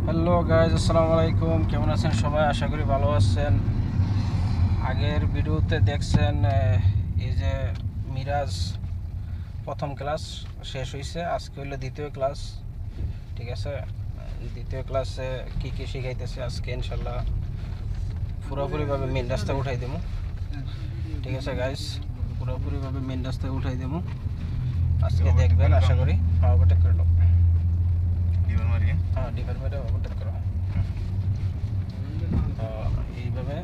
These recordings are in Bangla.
হ্যালো গাইজ, আসসালামু আলাইকুম। কেমন আছেন সবাই? আশা করি ভালো আছেন। আগের ভিডিওতে দেখছেন এই যে মিরাজ প্রথম ক্লাস শেষ হয়েছে, আজকে হলো দ্বিতীয় ক্লাস। ঠিক আছে, দ্বিতীয় ক্লাসে কী কী শিখাইতেছে আজকে ইনশাল্লাহ পুরোপুরিভাবে মেন রাস্তায় উঠাই দেবো। ঠিক আছে গাইজ, পুরোপুরিভাবে মেন রাস্তায় উঠাই দেবো আজকে, দেখবেন। আশা করি ওভারটেক করে নেব। হ্যাঁ, ডিপার্টমেন্টে ওভারটেক করো। এইভাবে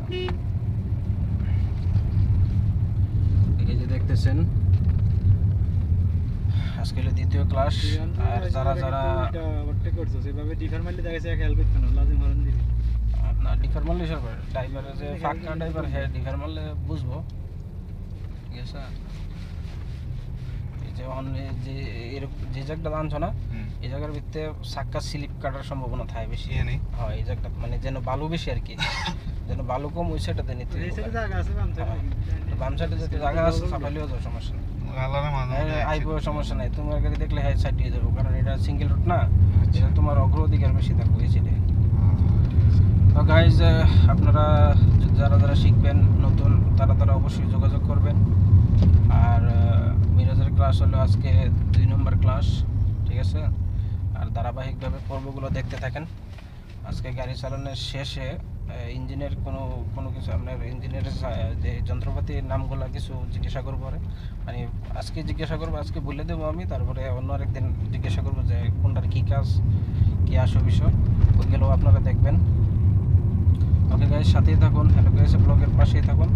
এই যে দেখতেছেন আজকে হলো দ্বিতীয় ক্লাস। আর যারা যারা না ডিফার মারলে সরকার ড্রাইভারের যে ফাঁকা ড্রাইভার, হ্যাঁ ডিফার মারলে বুঝবো। ঠিক আছে, এই যে যে এরকম যে জায়গাটা আনছো না, এই জায়গার ভিতরে চাক্কা স্লিপ কাটার সম্ভাবনা থাকে বেশি। হয় এই জায়গাটা মানে যেন বালু বেশি আর কি, যেন বালু কম ওই সাইডটাতে নিতে। বাম সাইডে যেতে জায়গা আছে, চাপাইলেও তো সমস্যা নেই, আইবো সমস্যা নাই। তোমার গাড়ি দেখলে হ্যাঁ সাইড দিয়ে যাবো, কারণ এটা সিঙ্গেল রুট না, এটা তোমার অগ্রাধিকার বেশি থাকবে এই সাইডে। তো গাইজ, আপনারা যারা যারা শিখবেন নতুন, তারা অবশ্যই যোগাযোগ করবেন। আর মিরাজের ক্লাস হলো আজকে 2 নম্বর ক্লাস। ঠিক আছে, আর ধারাবাহিকভাবে পর্বগুলো দেখতে থাকেন। আজকে গাড়ি চালানোর শেষে ইঞ্জিনের কোনো কিছু, আপনার ইঞ্জিনের যে যন্ত্রপাতির নামগুলো কিছু জিজ্ঞাসা করবো। মানে আজকে জিজ্ঞাসা করবো, আজকে বলে দেবো আমি, তারপরে অন্য আরেকদিন জিজ্ঞাসা করবো যে কোনটার কী কাজ, কী আসো বিষয়, ওইগুলো আপনারা দেখবেন। ওকে গাইস, সাথেই থাকুন। হ্যালো গাইস, ব্লগের পাশেই থাকুন,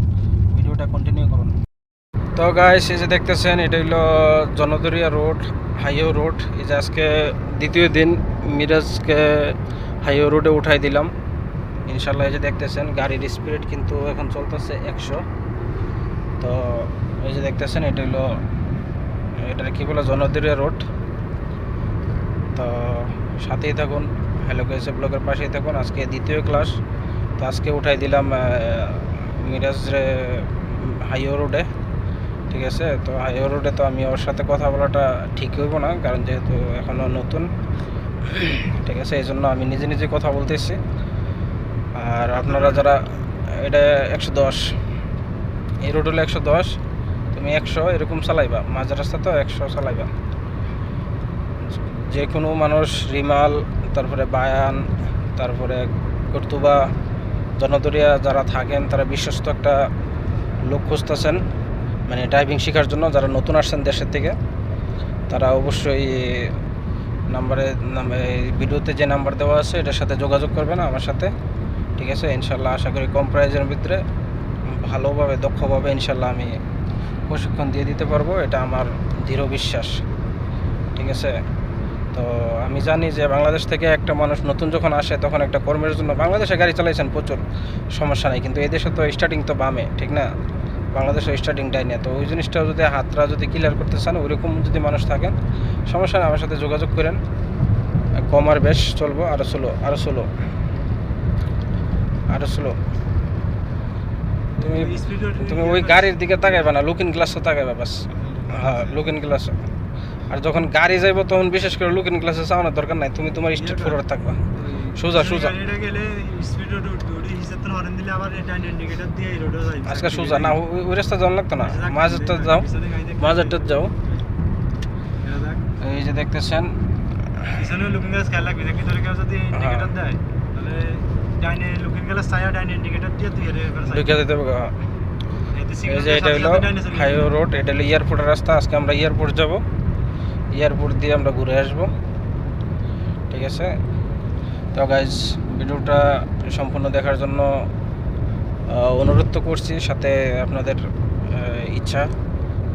ভিডিওটা কন্টিনিউ করুন। তো গাইস, এই যে দেখতেছেন এটা হলো জনদরিয়া রোড, হাইওয়ে রোড। এই যে আজকে দ্বিতীয় দিন মিরাজকে হাইওয়ে রোডে উঠাই দিলাম ইনশাল্লাহ। এই যে দেখতেছেন গাড়ির স্পিড কিন্তু এখন চলতেছে 100। তো এই যে দেখতেছেন এটা হলো, এটা কি বলে, জনদরিয়া রোড। তো সাথেই থাকুন, হ্যালো গাইস ব্লগের পাশেই থাকুন। আজকে দ্বিতীয় ক্লাস, তো আজকে উঠাই দিলাম মিরাজ হাইওয়ে রোডে। ঠিক আছে, তো হাইওয়ে রোডে তো আমি ওর সাথে কথা বলাটা ঠিক হইব না, কারণ যেহেতু এখনও নতুন। ঠিক আছে, এই জন্য আমি নিজে নিজে কথা বলতেছি। আর আপনারা যারা, এটা 110, এই রোড হলো 110, তুমি 100 এরকম চালাইবা, মাঝ রাস্তা তো 100 চালাইবা। যে কোনো মানুষ, রিমাল, তারপরে বায়ান, তারপরে কর্তুবা, জনদরিয়া যারা থাকেন, তারা বিশ্বস্ত একটা লোক খুঁজতেছেন মানে ড্রাইভিং শেখার জন্য। যারা নতুন আসছেন দেশের থেকে, তারা অবশ্যই ভিডিওতে যে নাম্বার দেওয়া আছে এটার সাথে যোগাযোগ করবেন আমার সাথে। ঠিক আছে, ইনশাল্লাহ আশা করি কম প্রাইজের ভিতরে ভালোভাবে, দক্ষভাবে ইনশাল্লাহ আমি প্রশিক্ষণ দিয়ে দিতে পারবো, এটা আমার দৃঢ় বিশ্বাস। ঠিক আছে, তো আমি জানি যে বাংলাদেশ থেকে একটা মানুষ নতুন যখন আসে, তখন একটা কর্মের জন্য বাংলাদেশে গাড়ি চালাইছেন প্রচুর, সমস্যা নেই। কিন্তু এই দেশে তো স্টার্টিং তো বামে, ঠিক না? বাংলাদেশে স্টার্টিং ডাইনে। তো ওই জিনিসটা যদি হাতরা যদি ক্লিয়ার করতে চান, ওইরকম যদি মানুষ থাকেন, সমস্যা নেই, আমার সাথে যোগাযোগ করেন। কম আর বেশ চলবো, আরও স্লো, আরও স্লো, আরও স্লো। তুমি ওই গাড়ির দিকে তাকাইবা না, লুকিং গ্লাসও তাকাইবা বাস। হ্যাঁ, লুকিং গ্লাস। আর যখন গাড়ি যাইব তখন বিশেষ করে লুকিং গ্লাসে চাওয়ানোর দরকার নাই, তুমি তোমার স্ট্রেট ফরওয়ার্ড থাকবা, সোজা সোজা। আজকে সোজা না, ওই রাস্তা যাওয়া লাগতো না, মাঝেরটা যাও, মাঝেরটা যাও। এই যে দেখতেছেন, এই যে এটা হলো হাইওয়ে রোড, এটা হলো এয়ারপোর্টের রাস্তা। আজকে আমরা এয়ারপোর্ট যাব, এয়ারপোর্ট দিয়ে আমরা ঘুরে আসব। ঠিক আছে, তো গাইজ ভিডিওটা সম্পূর্ণ দেখার জন্য অনুরোধ করছি, সাথে আপনাদের ইচ্ছা,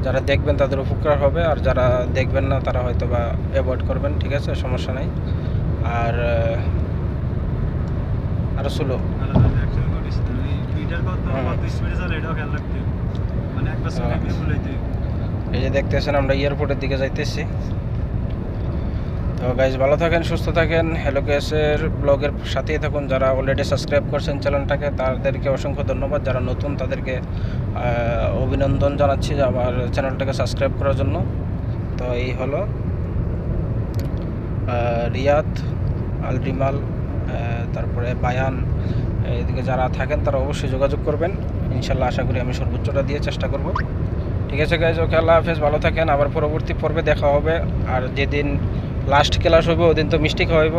যারা দেখবেন তাদের উপকার হবে, আর যারা দেখবেন না তারা হয়তো বা অ্যাভয়েড করবেন। ঠিক আছে, সমস্যা নেই। আর আরও স্লো, এই যে দেখতেছেন আমরা এয়ারপোর্টের দিকে যাইতেছি। তো গাইজ ভালো থাকেন, সুস্থ থাকেন, হ্যালো গ্যাসের ব্লগের সাথেই থাকুন। যারা অলরেডি সাবস্ক্রাইব করছেন চ্যানেলটাকে, তাদেরকে অসংখ্য ধন্যবাদ। যারা নতুন তাদেরকে অভিনন্দন জানাচ্ছি যে আমার চ্যানেলটাকে সাবস্ক্রাইব করার জন্য। তো এই হলো রিয়াদ আল রিমাল তারপরে বায়ান, এদিকে যারা থাকেন তারা অবশ্যই যোগাযোগ করবেন। ইনশাল্লাহ আশা করি আমি সর্বোচ্চটা দিয়ে চেষ্টা করব। ঠিক আছে গাইজ, ওকে, আল্লাহ হাফেজ, ভালো থাকেন। আবার পরবর্তী পর্বে দেখা হবে। আর যেদিন লাস্ট ক্লাস হবে ওই দিন তো মিষ্টি খাওয়াইব,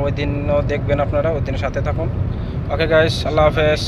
ওই দিনও দেখবেন আপনারা, ওই দিন সাথে থাকুন। ওকে গাইজ, আল্লাহ হাফেজ।